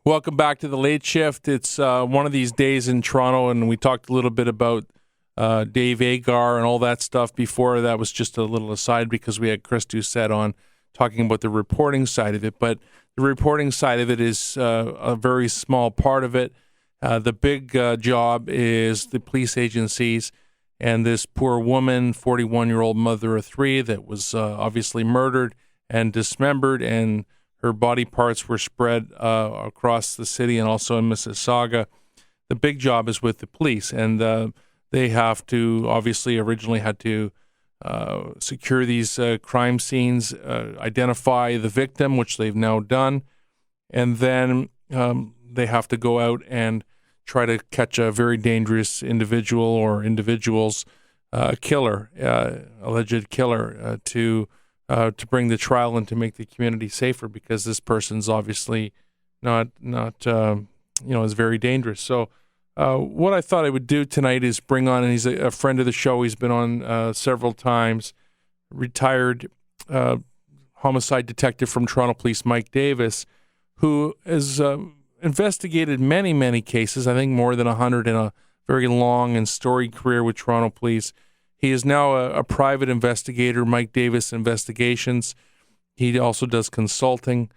Welcome back to the Late Shift. It's one of these days in Toronto, and we talked a little bit about Dave Agar and all that stuff before. That was just a little aside because we had Chris Doucette on talking about the reporting side of it. But the reporting side of it is a very small part of it. The big job is the police agencies and this poor woman, 41-year-old mother of three, that was obviously murdered and dismembered, and her body parts were spread across the city and also in Mississauga. The big job is with the police, and they have to, obviously, originally had to secure these crime scenes, identify the victim, which they've now done, and then they have to go out and try to catch a very dangerous individual or individuals, killer, alleged killer, to bring the trial and to make the community safer, because this person's obviously not is very dangerous. So what I thought I would do tonight is bring on, and he's a friend of the show. He's been on several times, retired homicide detective from Toronto Police, Mike Davis, who has investigated many, many cases, I think more than 100 in a very long and storied career with Toronto Police. He is now a private investigator, Mike Davis Investigations. He also does consulting.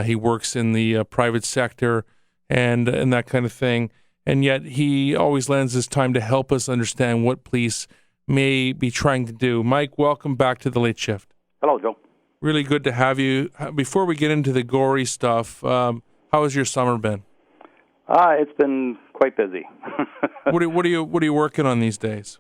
He works in the private sector and that kind of thing. And yet he always lends his time to help us understand what police may be trying to do. Mike, welcome back to the Late Shift. Hello, Joe. Really good to have you. Before we get into the gory stuff, how has your summer been? It's been quite busy. What are you working on these days?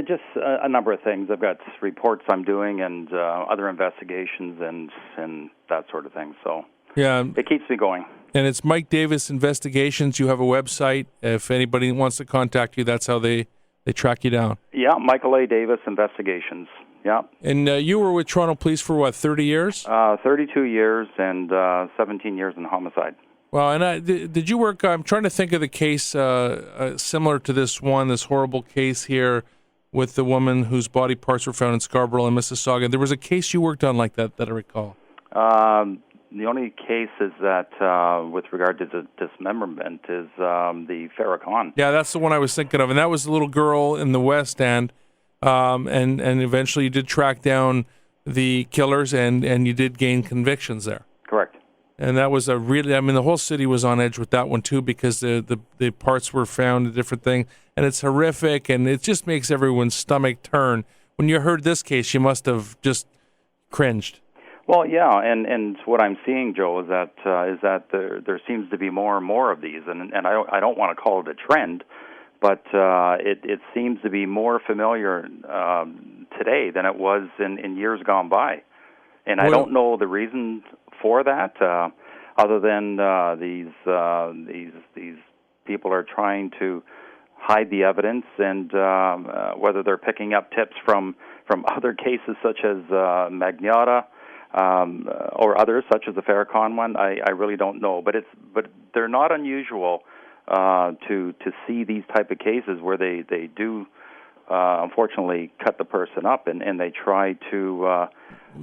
Just a number of things. I've got reports I'm doing and other investigations and that sort of thing. So yeah, it keeps me going. And it's Mike Davis Investigations. You have a website. If anybody wants to contact you, that's how they track you down. Yeah, Michael A. Davis Investigations. Yeah. And you were with Toronto Police for what, 30 years? 32 years and 17 years in homicide. Well, and did you work? I'm trying to think of the case similar to this horrible case here with the woman whose body parts were found in Scarborough and Mississauga. There was a case you worked on like that I recall. The only case is that with regard to the dismemberment is the Farrakhan. Yeah, that's the one I was thinking of, and that was a little girl in the West End, and eventually you did track down the killers, and you did gain convictions there. Correct. And that was the whole city was on edge with that one too, because the parts were found, a different thing, and it's horrific, and it just makes everyone's stomach turn. When you heard this case, you must have just cringed. Well, yeah, and what I'm seeing, Joe, is that there seems to be more and more of these, and I don't want to call it a trend, but it seems to be more familiar today than it was in years gone by, and I don't know the reason for that, other than these people are trying to hide the evidence, and whether they're picking up tips from other cases such as Magnotta or others such as the Farrakhan one, I really don't know. But they're not unusual to see these type of cases where they do unfortunately cut the person up and they try to.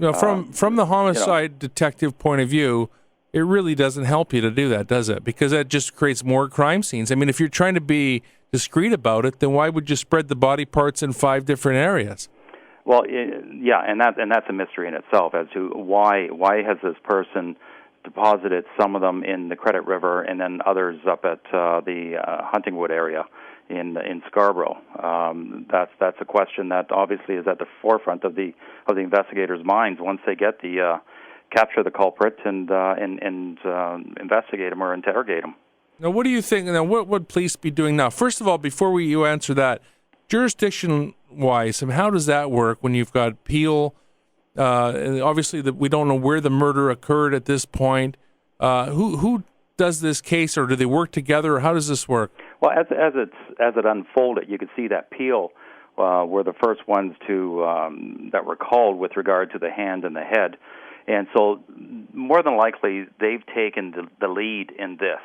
From the homicide detective point of view, it really doesn't help you to do that, does it? Because that just creates more crime scenes. I mean, if you're trying to be discreet about it, then why would you spread the body parts in 5 different areas? Well, yeah, and that's a mystery in itself as to why has this person deposited some of them in the Credit River and then others up at the Huntingwood area in Scarborough. That's a question that obviously is at the forefront of the investigators' minds once they get the capture the culprit and investigate him or interrogate him. Now, what do you think? Now, what would police be doing now? First of all, before you answer that, jurisdiction-wise, how does that work when you've got Peel? Obviously, we don't know where the murder occurred at this point. Who does this case, or do they work together, or how does this work? Well, as it unfolded, you could see that Peel were the first ones that were called with regard to the hand and the head, and so more than likely they've taken the lead in this.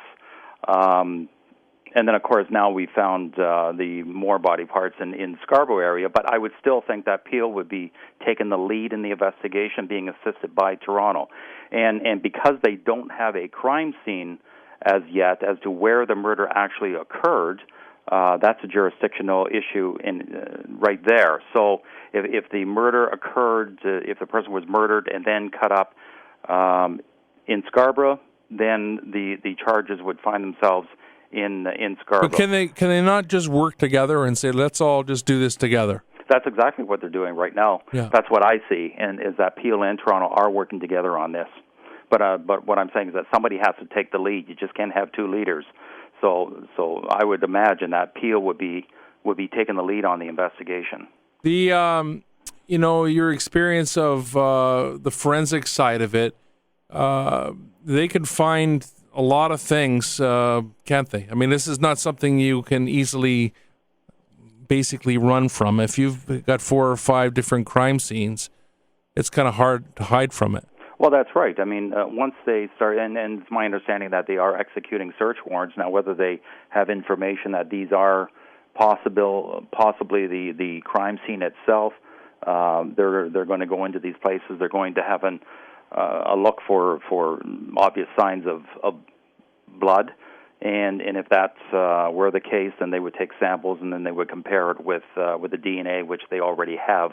And then, of course, now we found the more body parts in Scarborough area, but I would still think that Peel would be taking the lead in the investigation, being assisted by Toronto. And because they don't have a crime scene as yet as to where the murder actually occurred. That's a jurisdictional issue right there. So if the murder occurred, if the person was murdered and then cut up in Scarborough, then the charges would find themselves in Scarborough. But can they not just work together and say, let's all just do this together? That's exactly what they're doing right now. Yeah. That's what I see, and is that Peel and Toronto are working together on this. But what I'm saying is that somebody has to take the lead. You just can't have two leaders. So I would imagine that Peel would be taking the lead on the investigation. The your experience of the forensic side of it, they can find a lot of things, can't they? I mean, this is not something you can easily basically run from. If you've got 4 or 5 different crime scenes, it's kind of hard to hide from it. Well, that's right. I mean, once they start, and it's my understanding that they are executing search warrants now. Whether they have information that these are possibly the crime scene itself, they're going to go into these places. They're going to have a look for obvious signs of blood, and if that's were the case, then they would take samples and then they would compare it with the DNA, which they already have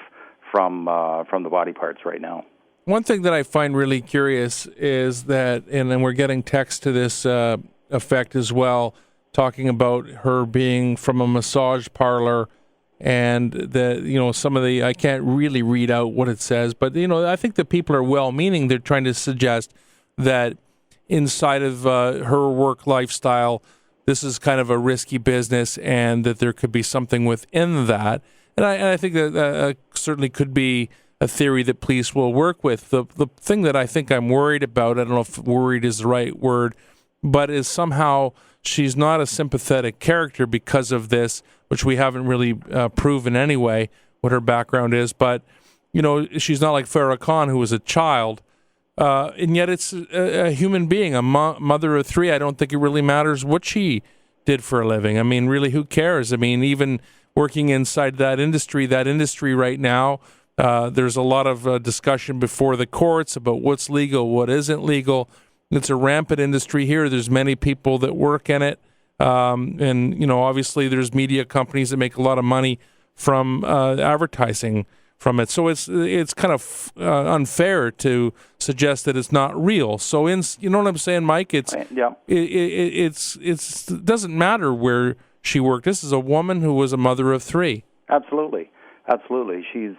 from the body parts right now. One thing that I find really curious is that, and then we're getting text to this effect as well, talking about her being from a massage parlor, and that some of the, I can't really read out what it says, but I think that people are well-meaning. They're trying to suggest that inside of her work lifestyle, this is kind of a risky business, and that there could be something within that. And I think that certainly could be a theory that police will work with. The thing that I think I'm worried about, I don't know if worried is the right word, but is somehow she's not a sympathetic character because of this, which we haven't really proven anyway what her background is. But, she's not like Farah Khan, who was a child. And yet it's a human being, a mother of 3. I don't think it really matters what she did for a living. I mean, really, who cares? I mean, even working inside that industry right now, there's a lot of discussion before the courts about what's legal, what isn't legal. It's a rampant industry here. There's many people that work in it. And, obviously there's media companies that make a lot of money from advertising from it. So it's kind of unfair to suggest that it's not real. So you know what I'm saying, Mike? It doesn't matter where she worked. This is a woman who was a mother of 3. Absolutely. She's,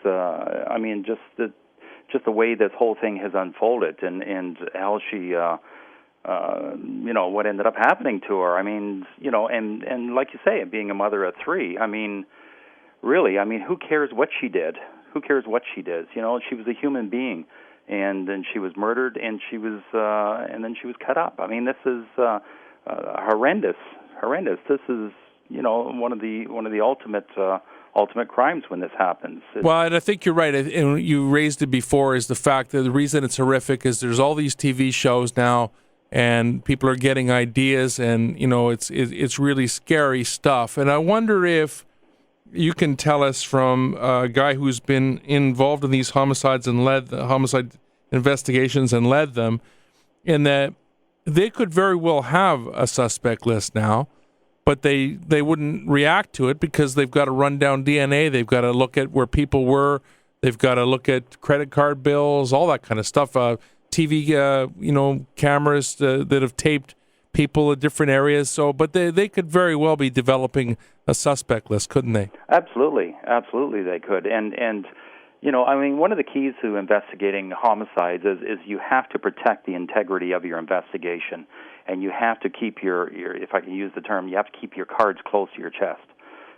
just the way this whole thing has unfolded, and how she, what ended up happening to her. I mean, and like you say, being a mother of 3. I mean, really, who cares what she did? Who cares what she did? She was a human being, and then she was murdered, and then she was cut up. I mean, this is horrendous. This is, one of the ultimate crimes when this happens. Well, and I think you're right. And you raised it before, is the fact that the reason it's horrific is there's all these TV shows now, and people are getting ideas, and it's really scary stuff. And I wonder if you can tell us, from a guy who's been involved in these homicides and led the homicide investigations and led them, in that they could very well have a suspect list now, but they wouldn't react to it because they've got to run down DNA. They've got to look at where people were. They've got to look at credit card bills, all that kind of stuff. TV, cameras that have taped people in different areas. So, but they could very well be developing a suspect list, couldn't they? Absolutely they could. And one of the keys to investigating homicides is you have to protect the integrity of your investigation, and you have to keep your, if I can use the term, you have to keep your cards close to your chest.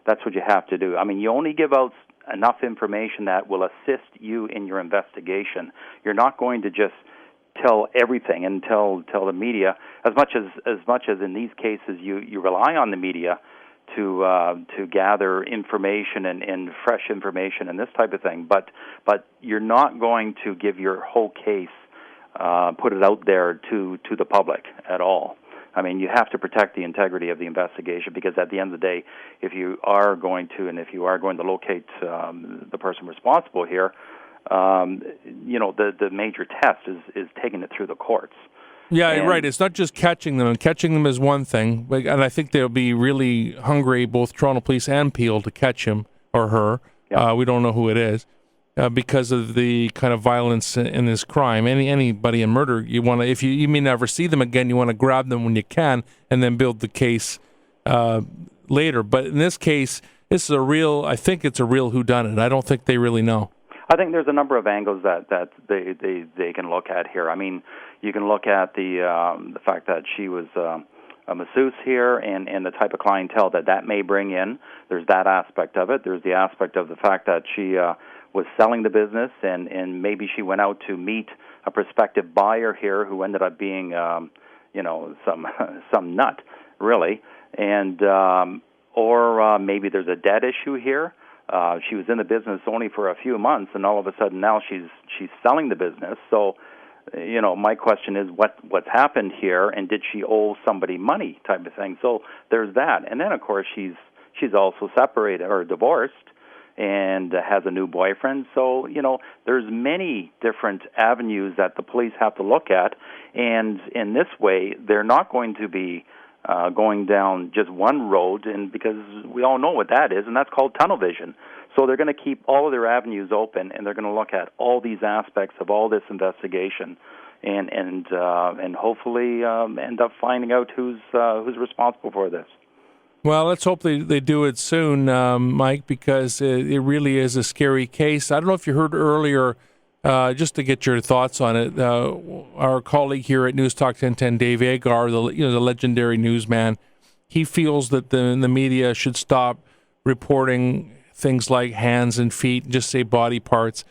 That's what you have to do. You only give out enough information that will assist you in your investigation. You're not going to just tell everything and tell the media, as much as in these cases you rely on the media to gather information and fresh information and this type of thing, but you're not going to give your whole case, put it out there to the public at all. You have to protect the integrity of the investigation, because at the end of the day, if you are going to locate the person responsible here, the major test is taking it through the courts. Yeah, right. It's not just catching them. And catching them is one thing, and I think they'll be really hungry, both Toronto Police and Peel, to catch him or her. Yeah. We don't know who it is because of the kind of violence in this crime. Anybody in murder, you want to, if you may never see them again, you want to grab them when you can and then build the case later. But in this case, this is I think it's a real whodunit. I don't think they really know. I think there's a number of angles that they can look at here. I mean, you can look at the fact that she was a masseuse here and the type of clientele that may bring in. There's that aspect of it. There's the aspect of the fact that she was selling the business and maybe she went out to meet a prospective buyer here who ended up being some nut, really, and or maybe there's a debt issue here. She was in the business only for a few months, and all of a sudden now she's selling the business. So, my question is what's happened here, and did she owe somebody money, type of thing. So there's that, and then of course she's also separated or divorced and has a new boyfriend. So there's many different avenues that the police have to look at, and in this way they're not going to be going down just one road, and because we all know what that is, and that's called tunnel vision. So they're going to keep all of their avenues open, and they're going to look at all these aspects of all this investigation, and hopefully end up finding out who's responsible for this. Well, let's hope they do it soon, Mike, because it really is a scary case. I don't know if you heard earlier. Just to get your thoughts on it, our colleague here at News Talk 1010, Dave Agar, the legendary newsman, he feels that the media should stop reporting things like hands and feet and just say body parts.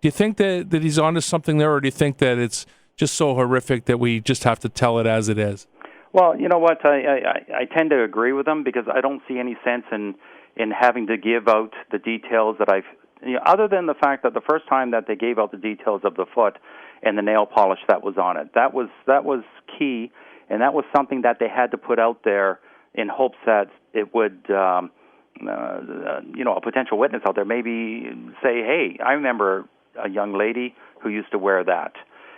Do you think that he's onto something there, or do you think that it's just so horrific that we just have to tell it as it is? Well, you know what, I tend to agree with him because I don't see any sense in having to give out the details that other than the fact that the first time that they gave out the details of the foot and the nail polish that was on it, that was key, and that was something that they had to put out there in hopes that it would, a potential witness out there maybe say, hey, I remember a young lady who used to wear that.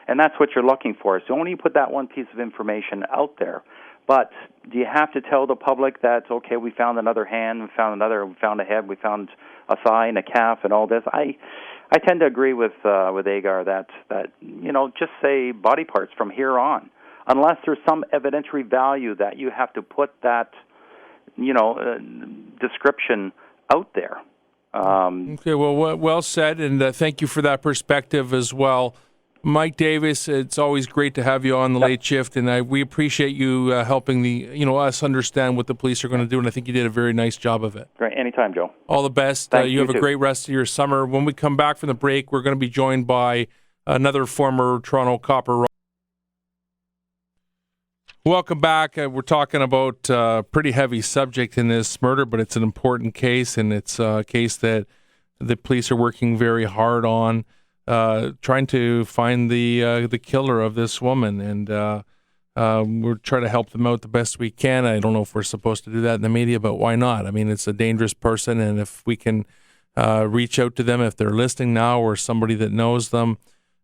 And that's what you're looking for. So only you put that one piece of information out there. But do you have to tell the public that, okay, we found another hand, we found a head, we found a thigh and a calf and all this? I tend to agree with Agar that just say body parts from here on, unless there's some evidentiary value that you have to put that description out there. Okay, well said, and thank you for that perspective as well. Mike Davis, it's always great to have you on the late shift, and we appreciate you helping us understand what the police are going to do, and I think you did a very nice job of it. Great. Anytime, Joe. All the best. You have a great rest of your summer. When we come back from the break, we're going to be joined by another former Toronto copper. Welcome back. We're talking about a pretty heavy subject in this murder, but it's an important case, and it's a case that the police are working very hard on. Trying to find the killer of this woman, and we're trying to help them out the best we can. I don't know if we're supposed to do that in the media, but why not? I mean, it's a dangerous person, and if we can reach out to them, if they're listening now or somebody that knows them,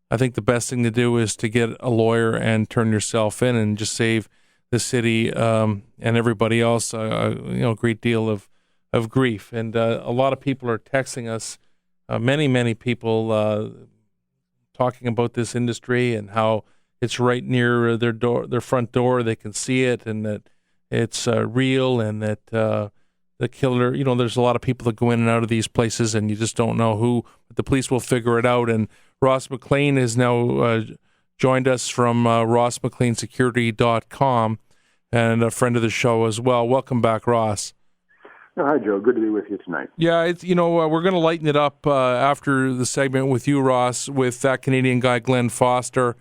I think the best thing to do is to get a lawyer and turn yourself in and just save the city and everybody else a great deal of grief. And a lot of people are texting us, many people talking about this industry and how it's right near their front door. They can see it, and that it's real, and that the killer, there's a lot of people that go in and out of these places, and you just don't know who, but the police will figure it out. And Ross McLean has now joined us from rossmcleansecurity.com, and a friend of the show as well. Welcome back, Ross. Oh, hi, Joe. Good to be with you tonight. Yeah, it's we're going to lighten it up after the segment with you, Ross, with that Canadian guy, Glenn Foster,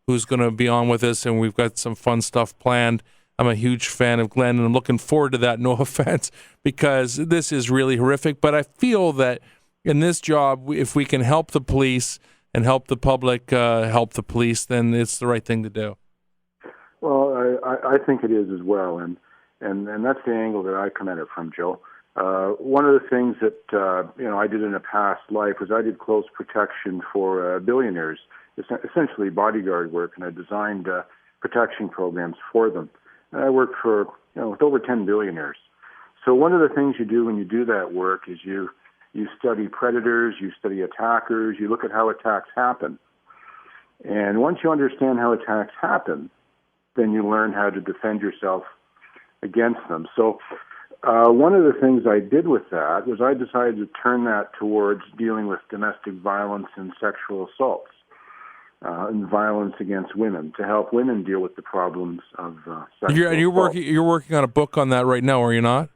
who's going to be on with us, and we've got some fun stuff planned. I'm a huge fan of Glenn, and I'm looking forward to that, no offense, because this is really horrific. But I feel that in this job, if we can help the police and help the public help the police, then it's the right thing to do. Well, I think it is as well, and that's the angle that I come at it from, Joe. One of the things that I did in a past life was I did close protection for billionaires, essentially bodyguard work, and I designed protection programs for them. And I worked for, with over 10 billionaires. So one of the things you do when you do that work is you study predators, you study attackers, you look at how attacks happen. And once you understand how attacks happen, then you learn how to defend yourself against them. So one of the things I did with that was I decided to turn that towards dealing with domestic violence and sexual assaults and violence against women, to help women deal with the problems of sexual assault. You're working on a book on that right now, are you not?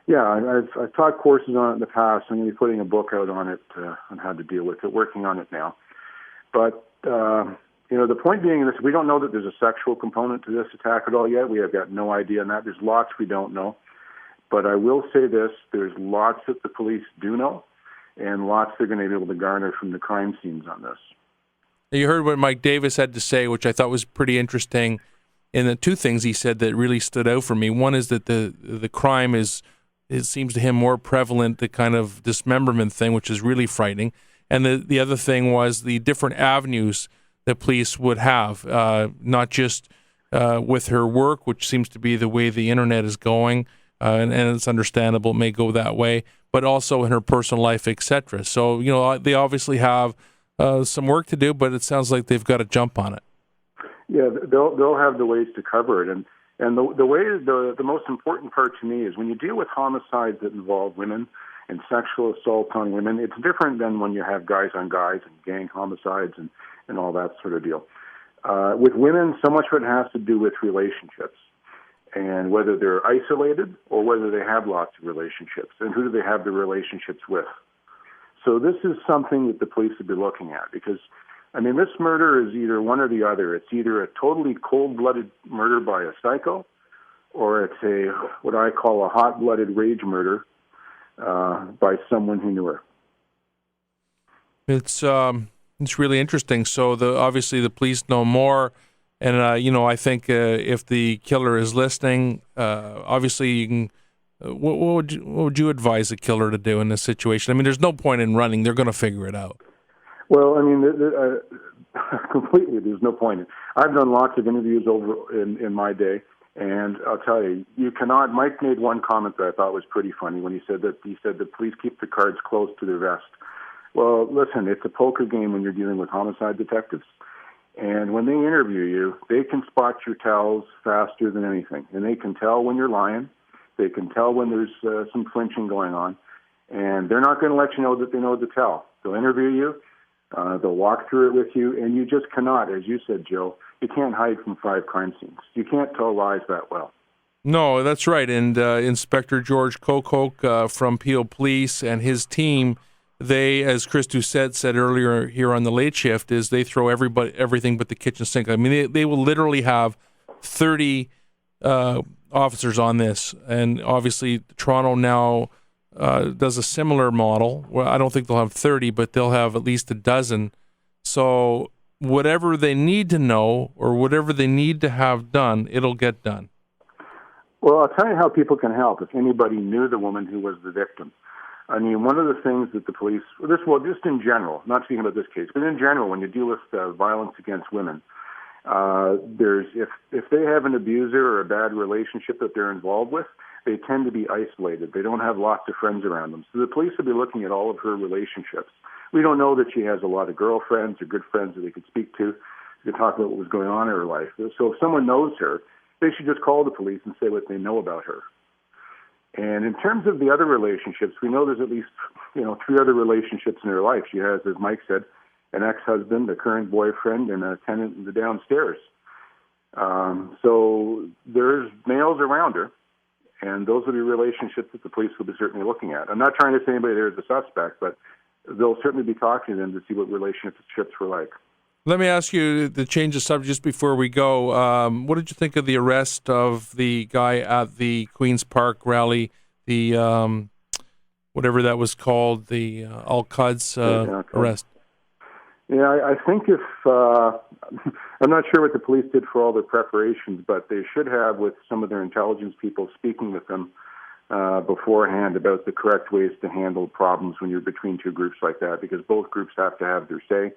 Yeah, I've taught courses on it in the past. I'm going to be putting a book out on it, on how to deal with it, working on it now. But, the point being is we don't know that there's a sexual component to this attack at all yet. We have got no idea on that. There's lots we don't know. But I will say this, there's lots that the police do know, and lots they're going to be able to garner from the crime scenes on this. You heard what Mike Davis had to say, which I thought was pretty interesting. And the two things he said that really stood out for me. One is that the crime it seems to him more prevalent, the kind of dismemberment thing, which is really frightening. And the other thing was the different avenues that police would have, not just with her work, which seems to be the way the internet is going, and it's understandable, it may go that way, but also in her personal life, etc. So, they obviously have some work to do, but it sounds like they've got to jump on it. Yeah, they'll have the ways to cover it. And the most important part to me is when you deal with homicides that involve women and sexual assault on women, it's different than when you have guys on guys and gang homicides and all that sort of deal. With women, so much of it has to do with relationships, and whether they're isolated or whether they have lots of relationships, and who do they have the relationships with. So this is something that the police would be looking at, because, this murder is either one or the other. It's either a totally cold-blooded murder by a psycho, or it's what I call a hot-blooded rage murder by someone who knew her. It's really interesting. So obviously the police know more, and I think if the killer is listening, obviously you can. What would you advise a killer to do in this situation? There's no point in running; they're going to figure it out. Well, completely. There's no point. I've done lots of interviews over in my day, and I'll tell you, you cannot. Mike made one comment that I thought was pretty funny when he said that police keep the cards close to their vest. Well, listen, it's a poker game when you're dealing with homicide detectives. And when they interview you, they can spot your tells faster than anything. And they can tell when you're lying. They can tell when there's some flinching going on. And they're not going to let you know that they know the tell. They'll interview you. They'll walk through it with you. And you just cannot, as you said, Joe, you can't hide from 5 crime scenes. You can't tell lies that well. No, that's right. And Inspector George Kokok from Peel Police and his team, they, as Chris Doucette said earlier here on the late shift, is they throw everything but the kitchen sink. They will literally have 30 officers on this. And obviously Toronto now does a similar model. Well, I don't think they'll have 30, but they'll have at least a dozen. So whatever they need to know or whatever they need to have done, it'll get done. Well, I'll tell you how people can help if anybody knew the woman who was the victim. One of the things that the police, just in general, not speaking about this case, but in general, when you deal with violence against women, if they have an abuser or a bad relationship that they're involved with, they tend to be isolated. They don't have lots of friends around them. So the police will be looking at all of her relationships. We don't know that she has a lot of girlfriends or good friends that they could speak to talk about what was going on in her life. So if someone knows her, they should just call the police and say what they know about her. And in terms of the other relationships, we know there's at least 3 other relationships in her life. She has, as Mike said, an ex-husband, a current boyfriend, and a tenant in the downstairs. So there's males around her, and those are the relationships that the police will be certainly looking at. I'm not trying to say anybody there is a suspect, but they'll certainly be talking to them to see what relationships were like. Let me ask you to change the subject just before we go. What did you think of the arrest of the guy at the Queen's Park rally, the whatever that was called, the Al-Quds arrest? Yeah, I think if I'm not sure what the police did for all their preparations, but they should have, with some of their intelligence people, speaking with them beforehand about the correct ways to handle problems when you're between 2 groups like that, because both groups have to have their say.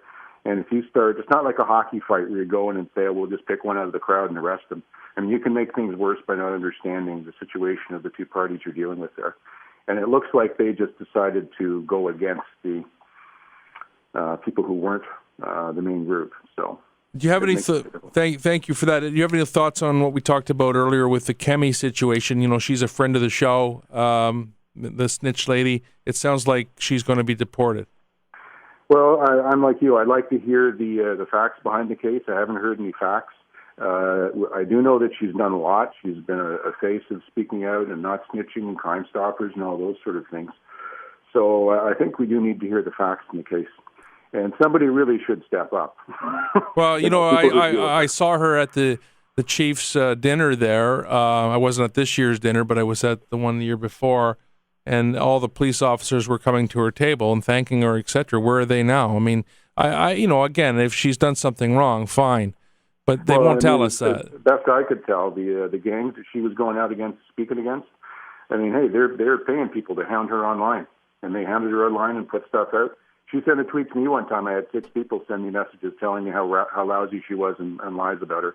And if you start, it's not like a hockey fight where you go in and say, oh, we'll just pick one out of the crowd and arrest them. I mean, you can make things worse by not understanding the situation of the two parties you're dealing with there. And it looks like they just decided to go against the people who weren't the main group. So, do you have any? Thank you for that. Do you have any thoughts on what we talked about earlier with the Kemi situation? You know, she's a friend of the show, the snitch lady. It sounds like she's going to be deported. Well, I'm like you. I'd like to hear the facts behind the case. I haven't heard any facts. I do know that she's done a lot. She's been a face of speaking out and not snitching and Crime Stoppers and all those sort of things. So I think we do need to hear the facts in the case. And somebody really should step up. Well, you know, I saw her at the Chiefs dinner there. I wasn't at this year's dinner, but I was at the one the year before. And all the police officers were coming to her table and thanking her, etc. Where are they now? I mean, I you know, again, if she's done something wrong, fine, but they won't tell us that. Best I could tell, the gangs that she was going out against, speaking against. I mean, hey, they're paying people to hound her online, and they hounded her online and put stuff out. She sent a tweet to me one time. I had 6 people send me messages telling me how lousy she was and lies about her.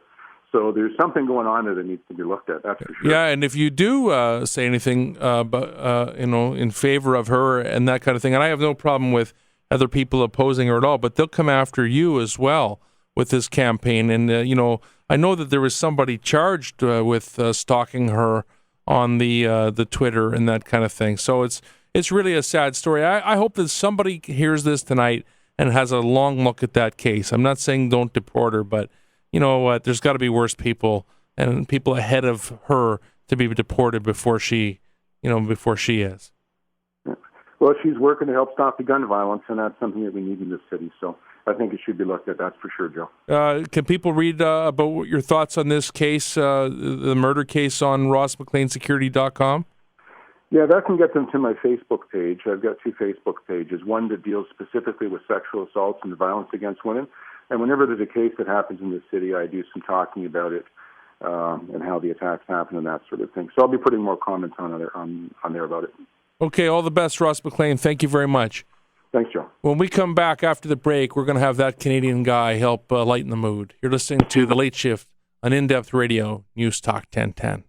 So there's something going on there that needs to be looked at. That's for sure. Yeah, and if you do say anything, you know, in favor of her and that kind of thing, and I have no problem with other people opposing her at all, but they'll come after you as well with this campaign. And you know, I know that there was somebody charged with stalking her on the Twitter and that kind of thing. So it's really a sad story. I hope that somebody hears this tonight and has a long look at that case. I'm not saying don't deport her, but you know what? There's got to be worse people and people ahead of her to be deported before she is. Well, she's working to help stop the gun violence, and that's something that we need in this city. So I think it should be looked at. That's for sure, Joe. Can people read about your thoughts on this case, the murder case, on rossmcleansecurity.com? Yeah, that can get them to my Facebook page. I've got 2 Facebook pages, one that deals specifically with sexual assaults and violence against women. And whenever there's a case that happens in the city, I do some talking about it and how the attacks happen and that sort of thing. So I'll be putting more comments on there about it. Okay, all the best, Ross McLean. Thank you very much. Thanks, Joe. When we come back after the break, we're going to have that Canadian guy help lighten the mood. You're listening to The Late Shift on In-Depth Radio, News Talk 1010.